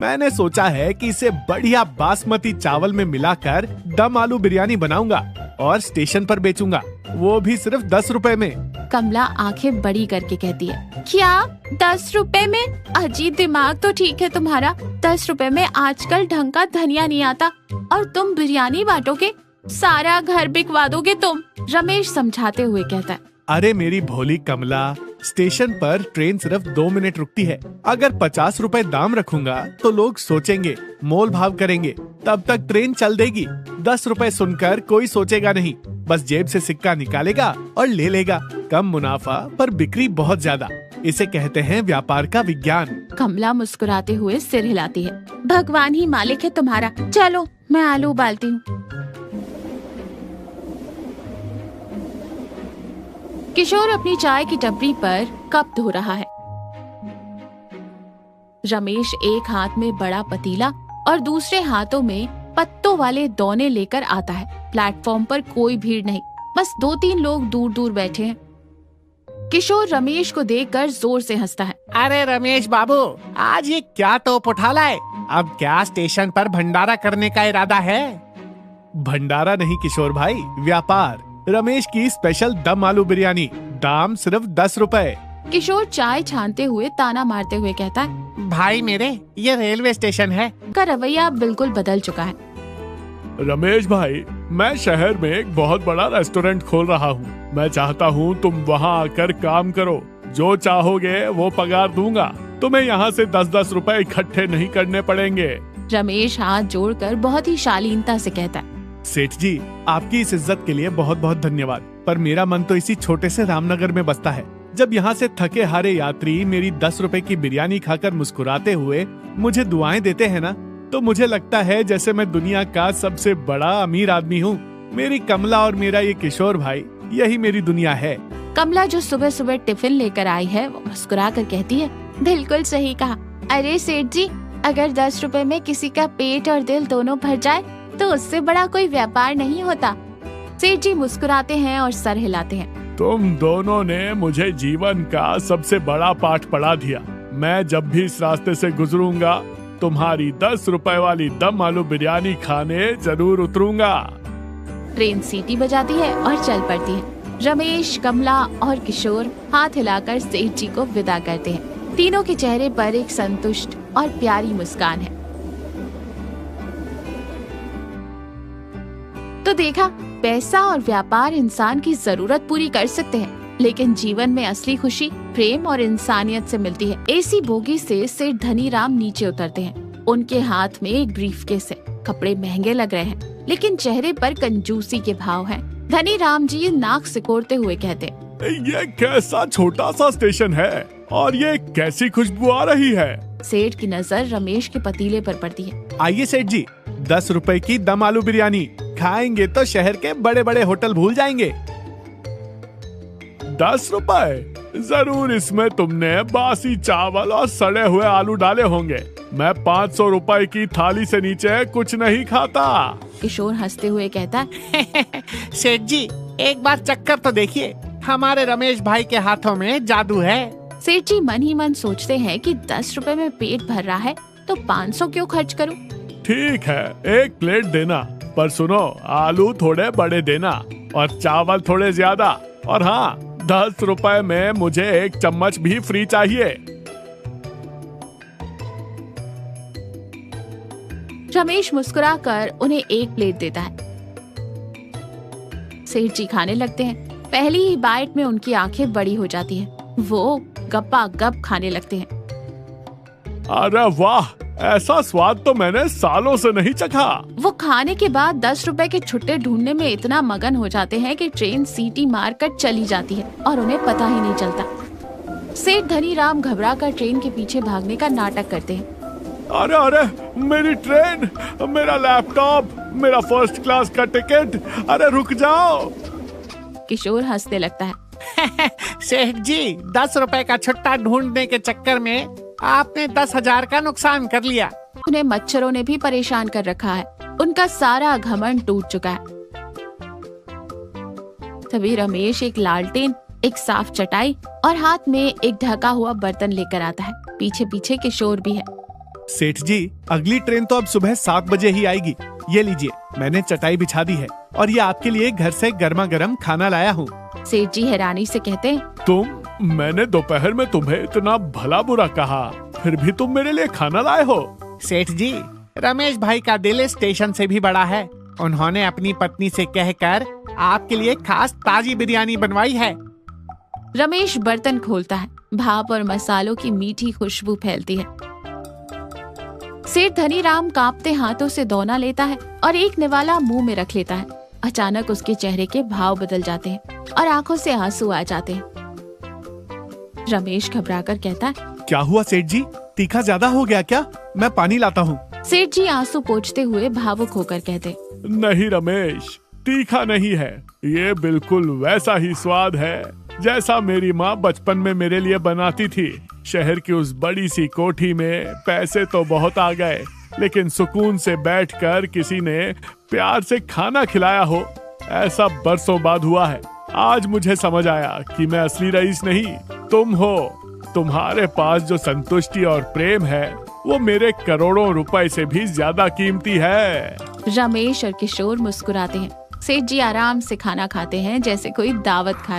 मैंने सोचा है कि इसे बढ़िया बासमती चावल में मिलाकर दम आलू बिरयानी बनाऊंगा और स्टेशन पर बेचूंगा, वो भी सिर्फ 10 रुपए में। कमला आंखें बड़ी करके कहती है, क्या 10 रुपए में? अजीब दिमाग तो ठीक है तुम्हारा। 10 रुपए में आजकल ढंग का धनिया नहीं आता और तुम बिरयानी बांटोगे, सारा घर बिकवा दोगे तुम। रमेश समझाते हुए कहता है, अरे मेरी भोली कमला, स्टेशन पर ट्रेन सिर्फ 2 मिनट रुकती है। अगर 50 रुपए दाम रखूंगा तो लोग सोचेंगे, मोल भाव करेंगे, तब तक ट्रेन चल देगी। 10 रुपए सुनकर कोई सोचेगा नहीं, बस जेब से सिक्का निकालेगा और ले लेगा। कम मुनाफा पर बिक्री बहुत ज्यादा, इसे कहते हैं व्यापार का विज्ञान। कमला मुस्कुराते हुए सिर हिलाती है, भगवान ही मालिक है तुम्हारा। चलो मैं आलू उबालती हूँ। किशोर अपनी चाय की टपरी पर कप धो रहा है। रमेश एक हाथ में बड़ा पतीला और दूसरे हाथों में पत्तों वाले दोने लेकर आता है। प्लेटफॉर्म पर कोई भीड़ नहीं, बस 2-3 लोग दूर दूर बैठे हैं। किशोर रमेश को देखकर जोर से हंसता है। अरे रमेश बाबू, आज ये क्या तोप उठा लाए? अब क्या स्टेशन पर भंडारा करने का इरादा है? भंडारा नहीं किशोर भाई, व्यापार। रमेश की स्पेशल दम आलू बिरयानी, दाम सिर्फ 10 रुपए। किशोर चाय छानते हुए ताना मारते हुए कहता है, भाई मेरे, ये रेलवे स्टेशन है। का रवैया बिल्कुल बदल चुका है। रमेश भाई, मैं शहर में एक बहुत बड़ा रेस्टोरेंट खोल रहा हूँ। मैं चाहता हूँ तुम वहाँ आकर काम करो, जो चाहोगे वो पगार दूंगा। तुम्हें यहाँ से 10-10 रुपए इकट्ठे नहीं करने पड़ेंगे। रमेश हाथ जोड़कर बहुत ही शालीनता से कहता है, सेठ जी, आपकी इस इज्जत के लिए बहुत बहुत धन्यवाद, पर मेरा मन तो इसी छोटे से रामनगर में बसता है। जब यहाँ से थके हारे यात्री मेरी 10 रुपए की बिरयानी खाकर मुस्कुराते हुए मुझे दुआएं देते हैं ना, तो मुझे लगता है जैसे मैं दुनिया का सबसे बड़ा अमीर आदमी हूँ। मेरी कमला और मेरा ये किशोर भाई, यही मेरी दुनिया है। कमला जो सुबह सुबह टिफिन लेकर आई है, वो मुस्कुरा कर कहती है, बिल्कुल सही कहा। अरे सेठ जी, अगर 10 रुपए में किसी का पेट और दिल दोनों भर जाए तो उससे बड़ा कोई व्यापार नहीं होता। सेठ जी मुस्कुराते हैं और सर हिलाते हैं। तुम दोनों ने मुझे जीवन का सबसे बड़ा पाठ पढ़ा दिया। मैं जब भी इस रास्ते से गुजरूंगा, तुम्हारी 10 रुपए वाली दम आलू बिरयानी खाने जरूर उतरूंगा। ट्रेन सीटी बजाती है और चल पड़ती है। रमेश, कमला और किशोर हाथ हिलाकर सेठ जी को विदा करते हैं। तीनों के चेहरे पर एक संतुष्ट और प्यारी मुस्कान है। तो देखा, पैसा और व्यापार इंसान की जरूरत पूरी कर सकते हैं, लेकिन जीवन में असली खुशी प्रेम और इंसानियत से मिलती है। एसी बोगी से सेठ धनीराम नीचे उतरते हैं। उनके हाथ में एक ब्रीफकेस है। कपड़े महंगे लग रहे हैं, लेकिन चेहरे पर कंजूसी के भाव हैं। धनीराम जी नाक सिकोड़ते हुए कहते, ये कैसा छोटा सा स्टेशन है और ये कैसी खुशबू आ रही है। सेठ की नजर रमेश के पतीले पर पड़ती है। आइए सेठ जी, 10 रुपए की दम आलू बिरयानी खाएंगे तो शहर के बड़े बड़े होटल भूल जाएंगे। 10 रुपए? जरूर इसमें तुमने बासी चावल और सड़े हुए आलू डाले होंगे। मैं 500 रुपए की थाली से नीचे कुछ नहीं खाता। किशोर हंसते हुए कहता है, सेठ जी, एक बार चक्कर तो देखिए, हमारे रमेश भाई के हाथों में जादू है। सेठ जी मन ही मन सोचते हैं कि 10 रुपए में पेट भर रहा है तो 500 क्यों खर्च करूं। ठीक है, 1 प्लेट देना, पर सुनो, आलू थोड़े बड़े देना और चावल थोड़े ज्यादा। और हाँ, 10 रुपए में मुझे 1 चम्मच भी फ्री चाहिए। रमेश मुस्कुराकर उन्हें 1 प्लेट देता है। सेठ जी खाने लगते हैं। पहली ही बाइट में उनकी आंखें बड़ी हो जाती हैं। वो गप्पा गप खाने लगते हैं। अरे वाह, ऐसा स्वाद तो मैंने सालों से नहीं चखा। वो खाने के बाद 10 रुपए के छुट्टे ढूंढने में इतना मगन हो जाते हैं कि ट्रेन सीटी मारकर चली जाती है और उन्हें पता ही नहीं चलता। सेठ धनीराम घबराकर ट्रेन के पीछे भागने का नाटक करते हैं। अरे अरे, मेरी ट्रेन, मेरा लैपटॉप, मेरा फर्स्ट क्लास का टिकट, अरे रुक जाओ। किशोर हंसने लगता है। सेठ जी, 10 रुपए का छुट्टा ढूंढने के चक्कर में आपने 10,000 का नुकसान कर लिया। उन्हें मच्छरों ने भी परेशान कर रखा है। उनका सारा घमंड टूट चुका है। तभी रमेश एक लालटेन, एक साफ चटाई और हाथ में एक ढका हुआ बर्तन लेकर आता है। पीछे पीछे किशोर भी है। सेठ जी, अगली ट्रेन तो अब सुबह 7 बजे ही आएगी। ये लीजिए, मैंने चटाई बिछा दी है और ये आपके लिए घर से गर्मा गर्म खाना लाया हूँ। सेठ जी हैरानी से कहते हैं, मैंने दोपहर में तुम्हें इतना भला बुरा कहा, फिर भी तुम मेरे लिए खाना लाए हो। सेठ जी, रमेश भाई का दिल स्टेशन से भी बड़ा है। उन्होंने अपनी पत्नी से कहकर आपके लिए खास ताजी बिरयानी बनवाई है। रमेश बर्तन खोलता है। भाप और मसालों की मीठी खुशबू फैलती है। सेठ धनीराम कांपते हाथों से दोना लेता है और एक निवाला मुंह में रख लेता है। अचानक उसके चेहरे के भाव बदल जाते हैं और आंखों से आंसू आ जाते हैं। रमेश घबराकर कहता है, क्या हुआ सेठ जी, तीखा ज्यादा हो गया क्या? मैं पानी लाता हूँ। सेठ जी आंसू पोंछते हुए भावुक होकर कहते, नहीं रमेश, तीखा नहीं है, ये बिल्कुल वैसा ही स्वाद है जैसा मेरी माँ बचपन में मेरे लिए बनाती थी। शहर की उस बड़ी सी कोठी में पैसे तो बहुत आ गए, लेकिन सुकून से बैठकर किसी ने प्यार से खाना खिलाया हो, ऐसा बरसों बाद हुआ है। आज मुझे समझ आया कि मैं असली रईस नहीं, तुम हो। तुम्हारे पास जो संतुष्टि और प्रेम है वो मेरे करोड़ों रुपए से भी ज्यादा कीमती है। रमेश और किशोर मुस्कुराते हैं। सेठ जी आराम से खाना खाते हैं जैसे कोई दावत खा रहे हैं।